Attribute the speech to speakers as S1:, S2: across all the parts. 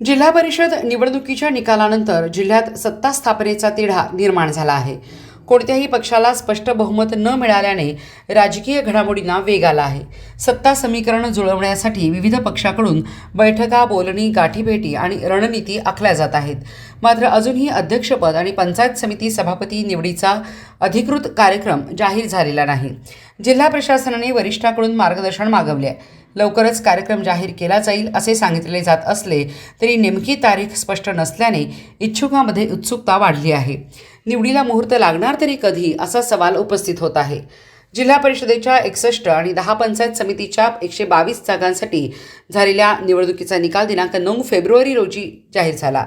S1: जिल्हा परिषद निवडणुकीच्या निकालानंतर जिल्ह्यात सत्ता स्थापनेचा तिढा निर्माण झाला आहे. कोणत्याही पक्षाला स्पष्ट बहुमत न मिळाल्याने राजकीय घडामोडींना वेग आला आहे. सत्ता समीकरण जुळवण्यासाठी विविध पक्षाकडून बैठका, बोलणी, गाठीभेटी आणि रणनीती आखल्या जात आहेत. मात्र अजूनही अध्यक्षपद आणि पंचायत समिती सभापती निवडीचा अधिकृत कार्यक्रम जाहीर झालेला नाही. जिल्हा प्रशासनाने वरिष्ठांकडून मार्गदर्शन मागवले आहे. लवकरच कार्यक्रम जाहीर केला जाईल असे सांगितले जात असले तरी नेमकी तारीख स्पष्ट नसल्याने इच्छुकांमध्ये उत्सुकता वाढली आहे. निवडीला मुहूर्त लागणार तरी कधी असा सवाल उपस्थित होत आहे. जिल्हा परिषदेच्या 61 आणि 10 पंचायत समितीच्या 122 जागांसाठी झालेल्या निवडणुकीचा निकाल दिनांक 9 फेब्रुवारी रोजी जाहीर झाला.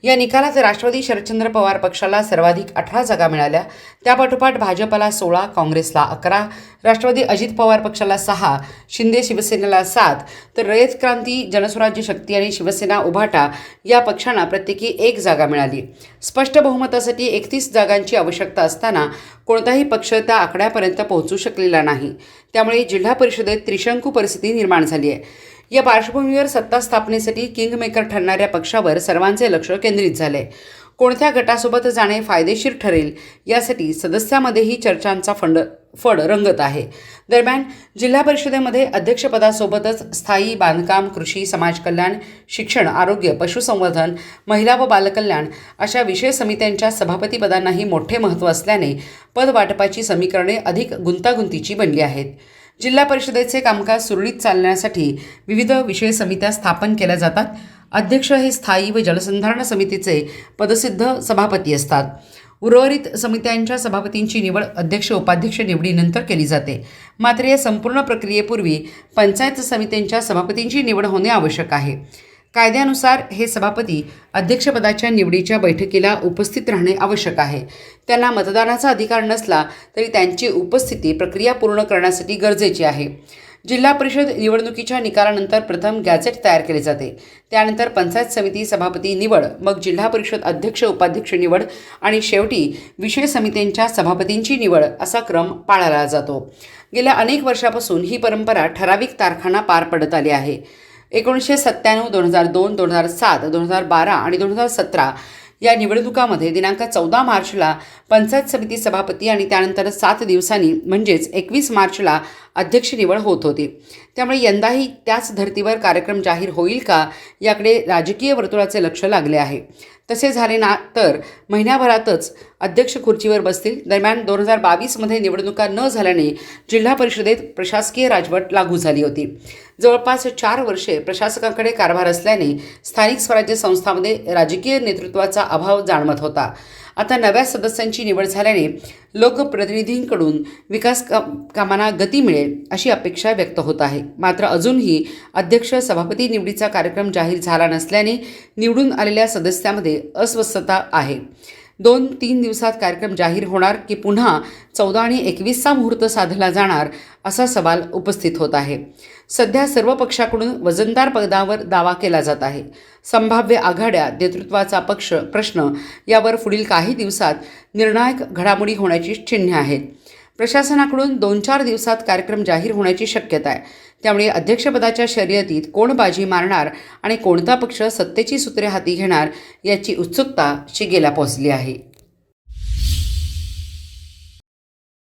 S1: या निकालात राष्ट्रवादी शरदचंद्र पवार पक्षाला सर्वाधिक 18 जागा मिळाल्या. त्यापाठोपाठ भाजपला 16, काँग्रेसला 11, राष्ट्रवादी अजित पवार पक्षाला 6, शिंदे शिवसेनेला 7, तर रयत क्रांती, जनस्वराज्य शक्ती आणि शिवसेना उभाटा या पक्षांना प्रत्येकी 1 जागा मिळाली. स्पष्ट बहुमतासाठी 31 जागांची आवश्यकता असताना कोणताही पक्ष त्या आकड्यापर्यंत पोहोचू शकलेला नाही. त्यामुळे जिल्हा परिषदेत त्रिशंकू परिस्थिती निर्माण झाली आहे. या पार्श्वभूमीवर सत्ता स्थापनेसाठी किंगमेकर ठरणाऱ्या पक्षावर सर्वांचे लक्ष केंद्रित झाले. कोणत्या गटासोबत जाणे फायदेशीर ठरेल यासाठी सदस्यामध्येही चर्चांचा फड रंगत आहे. दरम्यान जिल्हा परिषदेमध्ये अध्यक्षपदासोबतच स्थायी, बांधकाम, कृषी, समाज कल्याण, शिक्षण, आरोग्य, पशुसंवर्धन, महिला व बालकल्याण अशा विषय समित्यांच्या सभापतीपदांनाही मोठे महत्त्व असल्याने पदवाटपाची समीकरणे अधिक गुंतागुंतीची बनली आहेत. जिल्हा परिषदेचे कामकाज सुरळीत चालण्यासाठी विविध विषय समित्या स्थापन केल्या जातात. अध्यक्ष हे स्थायी व जलसंधारण समितीचे पदसिद्ध सभापती असतात. उर्वरित समित्यांच्या सभापतींची निवड अध्यक्ष उपाध्यक्ष निवडीनंतर केली जाते. मात्र या संपूर्ण प्रक्रियेपूर्वी पंचायत समित्यांच्या सभापतींची निवड होणे आवश्यक आहे. कायद्यानुसार हे सभापती अध्यक्षपदाच्या निवडीच्या बैठकीला उपस्थित राहणे आवश्यक आहे. त्यांना मतदानाचा अधिकार नसला तरी त्यांची उपस्थिती प्रक्रिया पूर्ण करण्यासाठी गरजेची आहे. जिल्हा परिषद निवडणुकीच्या निकालानंतर प्रथम गॅझेट तयार केले जाते. त्यानंतर पंचायत समिती सभापती निवड, मग जिल्हा परिषद अध्यक्ष उपाध्यक्ष निवड आणि शेवटी विषय समित्यांच्या सभापतींची निवड असा क्रम पाळला जातो. गेल्या अनेक वर्षापासून ही परंपरा ठराविक तारखांना पार पडत आली आहे. 1997, 2002, 2007, 2012 आणि 2017 या निवडणुकांमध्ये दिनांक 14 मार्चला पंचायत समिती सभापती आणि त्यानंतर 7 दिवसांनी म्हणजेच 21 मार्चला अध्यक्ष निवड होत होती. त्यामुळे यंदाही त्याच धर्तीवर कार्यक्रम जाहीर होईल का याकडे राजकीय वर्तुळाचे लक्ष लागले आहे. तसे झाले ना तर महिन्याभरातच अध्यक्ष खुर्चीवर बसतील. दरम्यान 2022मध्ये निवडणुका न झाल्याने जिल्हा परिषदेत प्रशासकीय राजवट लागू झाली होती. जवळपास 4 वर्षे प्रशासकांकडे कारभार असल्याने स्थानिक स्वराज्य संस्थांमध्ये राजकीय नेतृत्वाचा अभाव जाणवत होता. आता नव्या सदस्यांची निवड झाल्याने लोकप्रतिनिधींकडून विकास कामांना गती मिळेल अशी अपेक्षा व्यक्त होत आहे. मात्र अजूनही अध्यक्ष सभापती निवडीचा कार्यक्रम जाहीर झाला नसल्याने निवडून आलेल्या सदस्यामध्ये अस्वस्थता आहे. 2-3 दिवसात कार्यक्रम जाहीर होणार की पुन्हा 14 आणि 21चा मुहूर्त साधला जाणार असा सवाल उपस्थित होत आहे. सध्या सर्व पक्षाकडून वजनदार पदावर दावा केला जात आहे. संभाव्य आघाड्या, नेतृत्वाचा प्रश्न यावर पुढील काही दिवसात निर्णायक घडामोडी होण्याची चिन्हे आहेत. प्रशासनाकडून 2-4 दिवसात कार्यक्रम जाहीर होण्याची शक्यता आहे. त्यामुळे अध्यक्षपदाच्या शर्यतीत कोण बाजी मारणार आणि कोणता पक्ष सत्तेची सूत्रे हाती घेणार याची उत्सुकता शिगेला पोहोचली आहे.